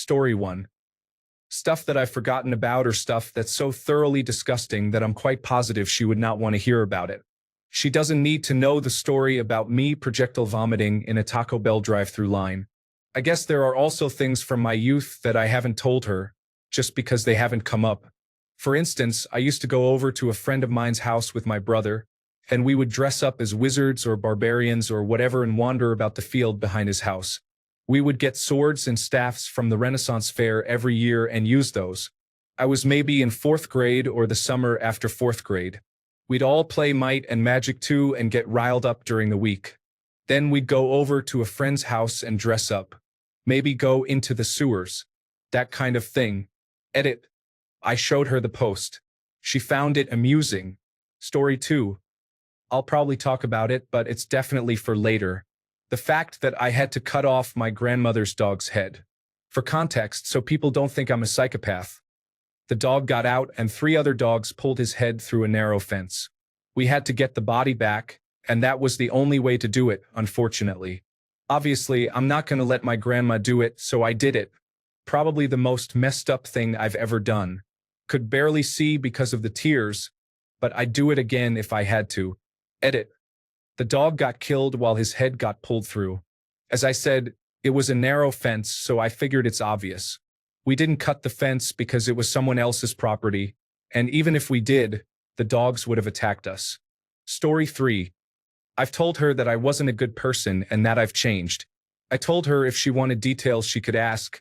Story 1. Stuff that I've forgotten about or stuff that's so thoroughly disgusting that I'm quite positive she would not want to hear about it. She doesn't need to know the story about me projectile vomiting in a Taco Bell drive-thru line. I guess there are also things from my youth that I haven't told her, just because they haven't come up. For instance, I used to go over to a friend of mine's house with my brother, and we would dress up as wizards or barbarians or whatever and wander about the field behind his house. We would get swords and staffs from the Renaissance Fair every year and use those. I was maybe in 4th grade or the summer after 4th grade. We'd all play Might and Magic 2 and get riled up during the week. Then we'd go over to a friend's house and dress up. Maybe go into the sewers. That kind of thing. Edit. I showed her the post. She found it amusing. Story 2. I'll probably talk about it, but it's definitely for later. The fact that I had to cut off my grandmother's dog's head. For context, so people don't think I'm a psychopath. The dog got out and 3 other dogs pulled his head through a narrow fence. We had to get the body back, and that was the only way to do it, unfortunately. Obviously, I'm not going to let my grandma do it, so I did it. Probably the most messed up thing I've ever done. Could barely see because of the tears, but I'd do it again if I had to. Edit. The dog got killed while his head got pulled through. As I said, it was a narrow fence, so I figured it's obvious. We didn't cut the fence because it was someone else's property, and even if we did, the dogs would have attacked us. Story 3. I've told her that I wasn't a good person and that I've changed. I told her if she wanted details she could ask,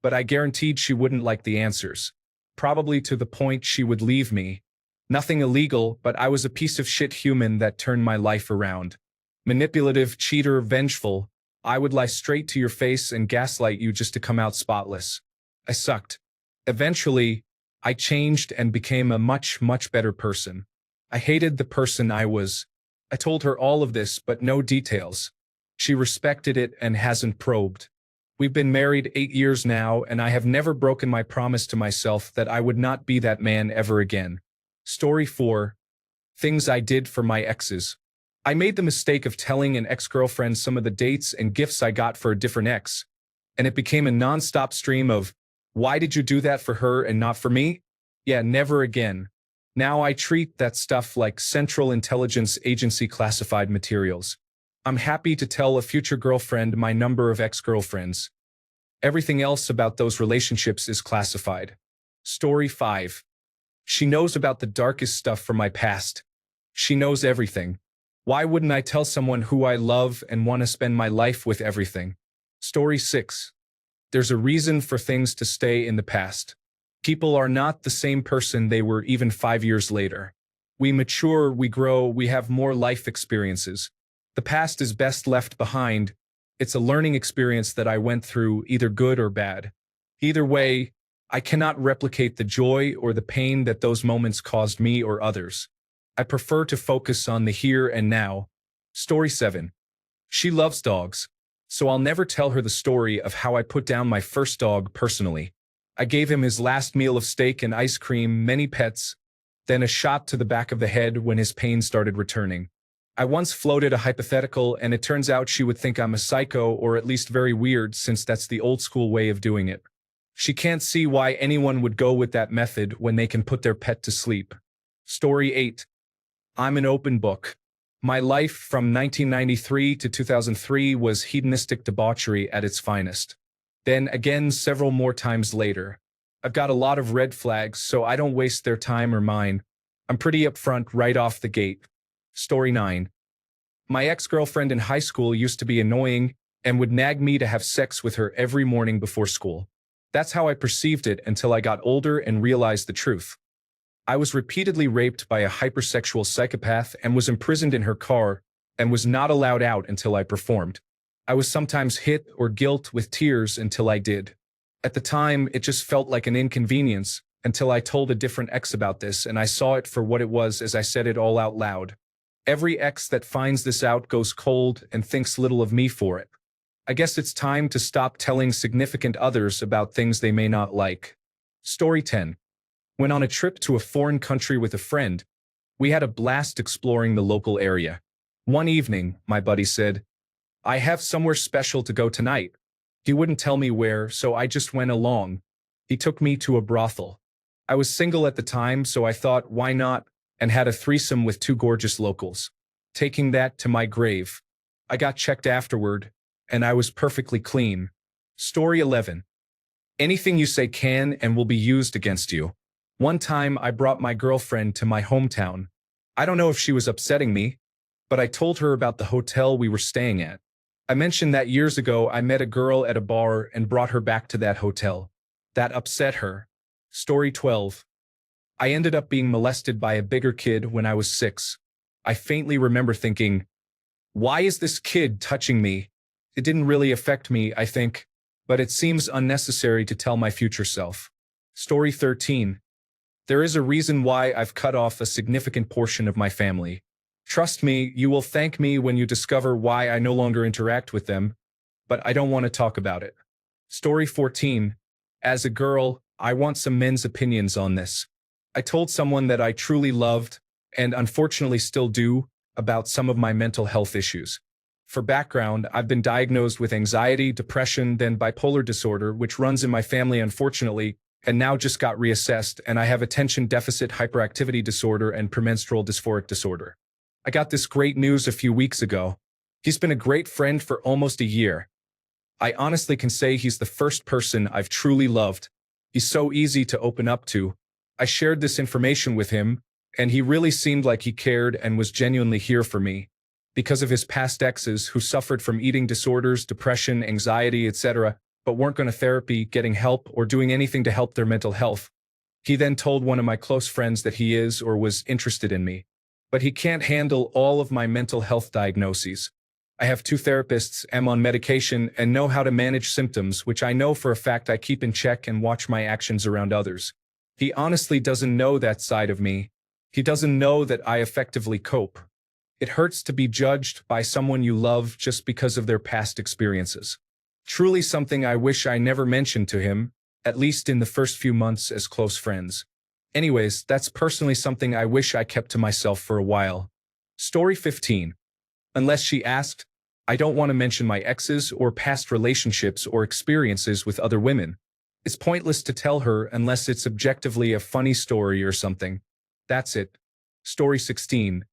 but I guaranteed she wouldn't like the answers. Probably to the point she would leave me. Nothing illegal, but I was a piece of shit human that turned my life around. Manipulative, cheater, vengeful. I would lie straight to your face and gaslight you just to come out spotless. I sucked. Eventually, I changed and became a much, much better person. I hated the person I was. I told her all of this, but no details. She respected it and hasn't probed. We've been married 8 years now, and I have never broken my promise to myself that I would not be that man ever again. Story 4. Things I did for my exes. I made the mistake of telling an ex-girlfriend some of the dates and gifts I got for a different ex, and it became a non-stop stream of, "Why did you do that for her and not for me?" Yeah, never again. Now I treat that stuff like Central Intelligence Agency classified materials. I'm happy to tell a future girlfriend my number of ex-girlfriends. Everything else about those relationships is classified. Story 5. She knows about the darkest stuff from my past. She knows everything. Why wouldn't I tell someone who I love and want to spend my life with everything? Story 6. There's a reason for things to stay in the past. People are not the same person they were even 5 years later. We mature, we grow, we have more life experiences. The past is best left behind. It's a learning experience that I went through, either good or bad. Either way, I cannot replicate the joy or the pain that those moments caused me or others. I prefer to focus on the here and now. Story 7. She loves dogs, so I'll never tell her the story of how I put down my first dog personally. I gave him his last meal of steak and ice cream, many pets, then a shot to the back of the head when his pain started returning. I once floated a hypothetical, and it turns out she would think I'm a psycho or at least very weird, since that's the old school way of doing it. She can't see why anyone would go with that method when they can put their pet to sleep. Story 8. I'm an open book. My life from 1993 to 2003 was hedonistic debauchery at its finest. Then again several more times later. I've got a lot of red flags, so I don't waste their time or mine. I'm pretty upfront right off the gate. Story 9. My ex-girlfriend in high school used to be annoying and would nag me to have sex with her every morning before school. That's how I perceived it until I got older and realized the truth. I was repeatedly raped by a hypersexual psychopath and was imprisoned in her car and was not allowed out until I performed. I was sometimes hit or guilt with tears until I did. At the time, it just felt like an inconvenience until I told a different ex about this, and I saw it for what it was as I said it all out loud. Every ex that finds this out goes cold and thinks little of me for it. I guess it's time to stop telling significant others about things they may not like. Story 10. Went on a trip to a foreign country with a friend. We had a blast exploring the local area. One evening, my buddy said, "I have somewhere special to go tonight. He wouldn't tell me where, so I just went along. He took me to a brothel. I was single at the time, so I thought, why not, and had a threesome with two gorgeous locals. Taking that to my grave. I got checked afterward, and I was perfectly clean. Story 11. Anything you say can and will be used against you. One time I brought my girlfriend to my hometown. I don't know if she was upsetting me, but I told her about the hotel we were staying at. I mentioned that years ago I met a girl at a bar and brought her back to that hotel. That upset her. Story 12. I ended up being molested by a bigger kid when I was 6. I faintly remember thinking, why is this kid touching me? It didn't really affect me, I think, but it seems unnecessary to tell my future self. Story 13. There is a reason why I've cut off a significant portion of my family. Trust me, you will thank me when you discover why I no longer interact with them, but I don't want to talk about it. Story 14. As a girl, I want some men's opinions on this. I told someone that I truly loved, and unfortunately still do, about some of my mental health issues. For background, I've been diagnosed with anxiety, depression, then bipolar disorder, which runs in my family unfortunately, and now just got reassessed, and I have attention deficit hyperactivity disorder and premenstrual dysphoric disorder. I got this great news a few weeks ago. He's been a great friend for almost a year. I honestly can say he's the first person I've truly loved. He's so easy to open up to. I shared this information with him, and he really seemed like he cared and was genuinely here for me. Because of his past exes who suffered from eating disorders, depression, anxiety, etc., but weren't going to therapy, getting help, or doing anything to help their mental health. He then told one of my close friends that he is or was interested in me. But he can't handle all of my mental health diagnoses. I have 2 therapists, am on medication, and know how to manage symptoms, which I know for a fact I keep in check and watch my actions around others. He honestly doesn't know that side of me. He doesn't know that I effectively cope. It hurts to be judged by someone you love just because of their past experiences. Truly something I wish I never mentioned to him, at least in the first few months as close friends. Anyways, that's personally something I wish I kept to myself for a while. Story 15. Unless she asked, I don't want to mention my exes or past relationships or experiences with other women. It's pointless to tell her unless it's objectively a funny story or something. That's it. Story 16.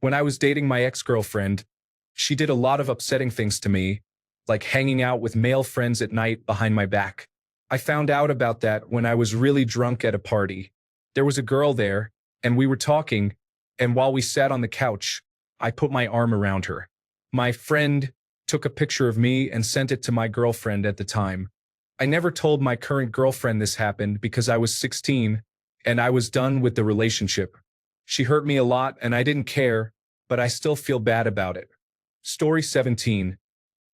When I was dating my ex-girlfriend, she did a lot of upsetting things to me, like hanging out with male friends at night behind my back. I found out about that when I was really drunk at a party. There was a girl there, and we were talking, and while we sat on the couch, I put my arm around her. My friend took a picture of me and sent it to my girlfriend at the time. I never told my current girlfriend this happened because I was 16, and I was done with the relationship. She hurt me a lot and I didn't care, but I still feel bad about it. Story 17.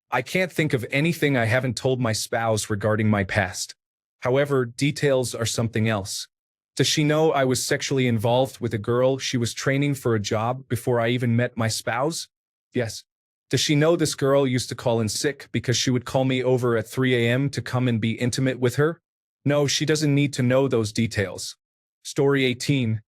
I can't think of anything I haven't told my spouse regarding my past. However, details are something else. Does she know I was sexually involved with a girl she was training for a job before I even met my spouse? Yes. Does she know this girl used to call in sick because she would call me over at 3 a.m. to come and be intimate with her? No, she doesn't need to know those details. Story 18.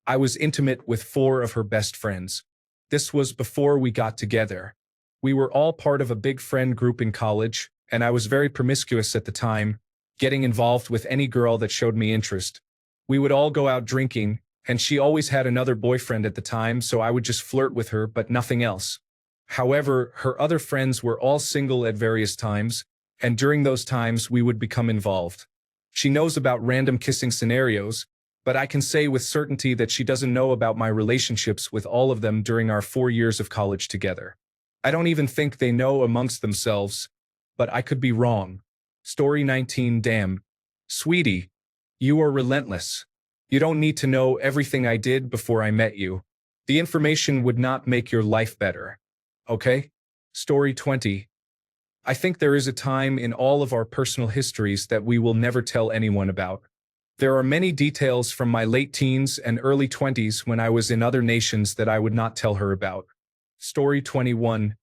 I was intimate with 4 of her best friends. This was before we got together. We were all part of a big friend group in college, and I was very promiscuous at the time, getting involved with any girl that showed me interest. We would all go out drinking, and she always had another boyfriend at the time, so I would just flirt with her, but nothing else. However, her other friends were all single at various times, and during those times we would become involved. She knows about random kissing scenarios, but I can say with certainty that she doesn't know about my relationships with all of them during our 4 years of college together. I don't even think they know amongst themselves, but I could be wrong. Story 19. Damn. Sweetie, you are relentless. You don't need to know everything I did before I met you. The information would not make your life better. Okay? Story 20. I think there is a time in all of our personal histories that we will never tell anyone about. There are many details from my late teens and early 20s when I was in other nations that I would not tell her about. Story 21.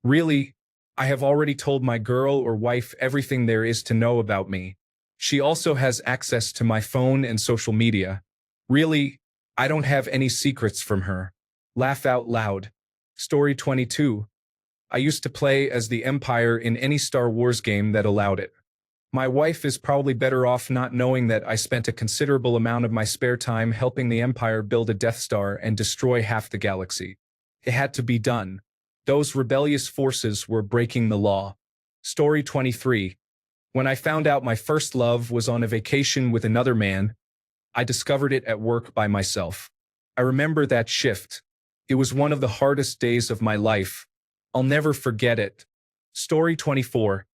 Really? I have already told my girl or wife everything there is to know about me. She also has access to my phone and social media. Really? I don't have any secrets from her. Laugh out loud. Story 22. I used to play as the Empire in any Star Wars game that allowed it. My wife is probably better off not knowing that I spent a considerable amount of my spare time helping the Empire build a Death Star and destroy half the galaxy. It had to be done. Those rebellious forces were breaking the law. Story 23. When I found out my first love was on a vacation with another man, I discovered it at work by myself. I remember that shift. It was one of the hardest days of my life. I'll never forget it. Story 24.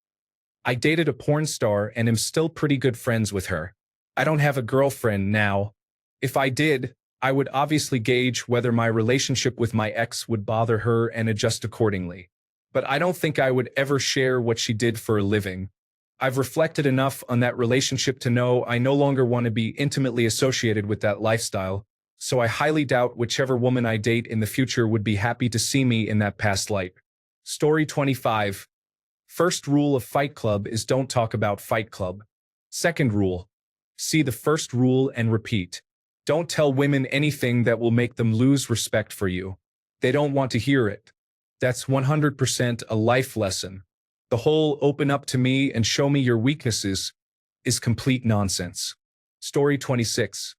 I dated a porn star and am still pretty good friends with her. I don't have a girlfriend now. If I did, I would obviously gauge whether my relationship with my ex would bother her and adjust accordingly. But I don't think I would ever share what she did for a living. I've reflected enough on that relationship to know I no longer want to be intimately associated with that lifestyle, so I highly doubt whichever woman I date in the future would be happy to see me in that past light. Story 25. First rule of Fight Club is don't talk about Fight Club. Second rule. See the first rule and repeat. Don't tell women anything that will make them lose respect for you. They don't want to hear it. That's 100% a life lesson. The whole open up to me and show me your weaknesses is complete nonsense. Story 26.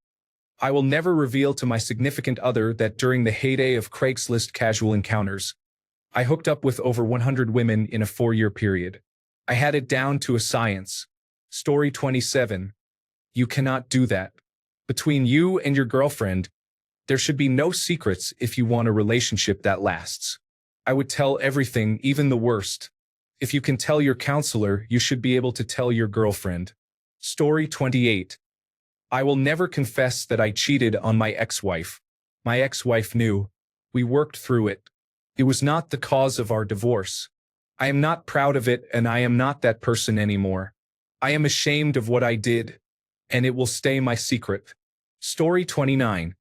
I will never reveal to my significant other that during the heyday of Craigslist casual encounters, I hooked up with over 100 women in a 4-year period. I had it down to a science. Story 27. You cannot do that. Between you and your girlfriend, there should be no secrets if you want a relationship that lasts. I would tell everything, even the worst. If you can tell your counselor, you should be able to tell your girlfriend. Story 28. I will never confess that I cheated on my ex-wife. My ex-wife knew. We worked through it. It was not the cause of our divorce. I am not proud of it, and I am not that person anymore. I am ashamed of what I did, and it will stay my secret. Story 29.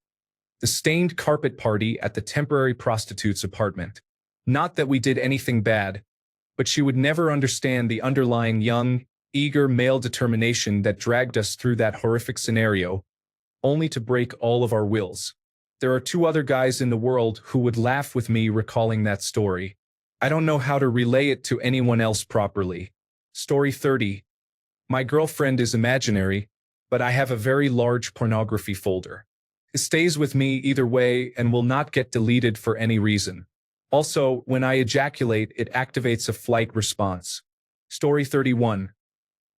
The stained carpet party at the temporary prostitute's apartment. Not that we did anything bad, but she would never understand the underlying young, eager male determination that dragged us through that horrific scenario, only to break all of our wills. There are 2 other guys in the world who would laugh with me recalling that story. I don't know how to relay it to anyone else properly. Story 30. My girlfriend is imaginary, but I have a very large pornography folder. It stays with me either way and will not get deleted for any reason. Also, when I ejaculate, it activates a flight response. Story 31.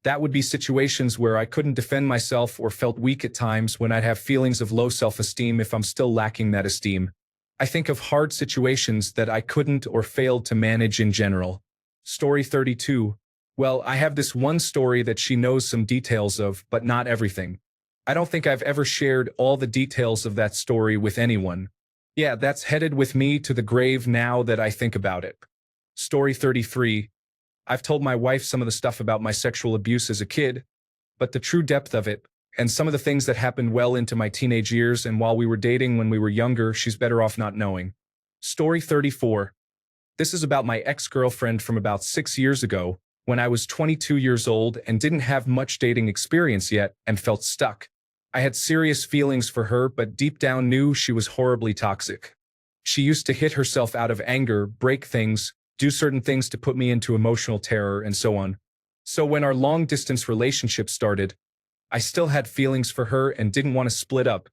That would be situations where I couldn't defend myself or felt weak at times when I'd have feelings of low self-esteem if I'm still lacking that esteem. I think of hard situations that I couldn't or failed to manage in general. Story 32. Well, I have this one story that she knows some details of, but not everything. I don't think I've ever shared all the details of that story with anyone. Yeah, that's headed with me to the grave now that I think about it. Story 33. I've told my wife some of the stuff about my sexual abuse as a kid, but the true depth of it, and some of the things that happened well into my teenage years and while we were dating when we were younger, she's better off not knowing. Story 34. This is about my ex-girlfriend from about 6 years ago, when I was 22 years old and didn't have much dating experience yet and felt stuck. I had serious feelings for her, but deep down knew she was horribly toxic. She used to hit herself out of anger, break things, do certain things to put me into emotional terror, and so on. So when our long-distance relationship started, I still had feelings for her and didn't want to split up,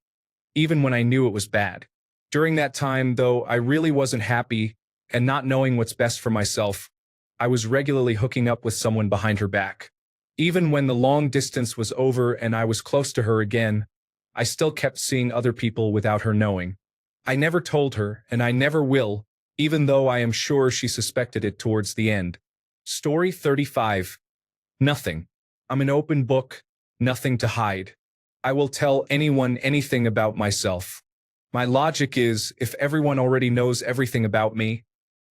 even when I knew it was bad. During that time, though, I really wasn't happy, and not knowing what's best for myself, I was regularly hooking up with someone behind her back. Even when the long distance was over and I was close to her again, I still kept seeing other people without her knowing. I never told her, and I never will, even though I am sure she suspected it towards the end. Story 35. Nothing. I'm an open book, nothing to hide. I will tell anyone anything about myself. My logic is, if everyone already knows everything about me,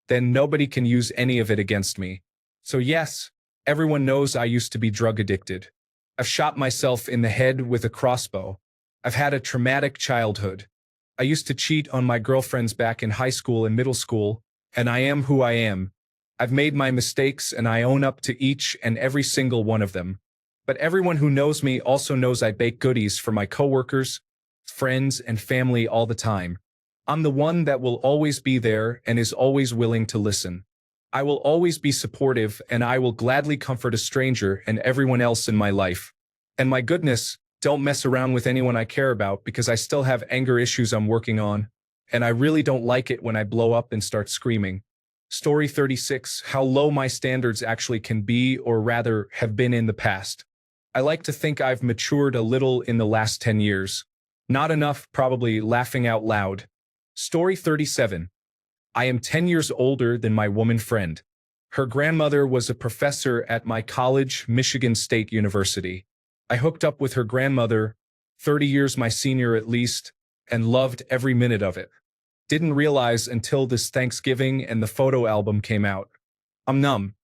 then nobody can use any of it against me. So yes, everyone knows I used to be drug addicted. I've shot myself in the head with a crossbow. I've had a traumatic childhood. I used to cheat on my girlfriends back in high school and middle school, and I am who I am. I've made my mistakes and I own up to each and every single one of them. But everyone who knows me also knows I bake goodies for my coworkers, friends, and family all the time. I'm the one that will always be there and is always willing to listen. I will always be supportive and I will gladly comfort a stranger and everyone else in my life. And my goodness, don't mess around with anyone I care about because I still have anger issues I'm working on. And I really don't like it when I blow up and start screaming. Story 36, how low my standards actually can be, or rather have been in the past. I like to think I've matured a little in the last 10 years. Not enough, probably laughing out loud. Story 37. I am 10 years older than my woman friend. Her grandmother was a professor at my college, Michigan State University. I hooked up with her grandmother, 30 years my senior at least, and loved every minute of it. Didn't realize until this Thanksgiving and the photo album came out. I'm numb.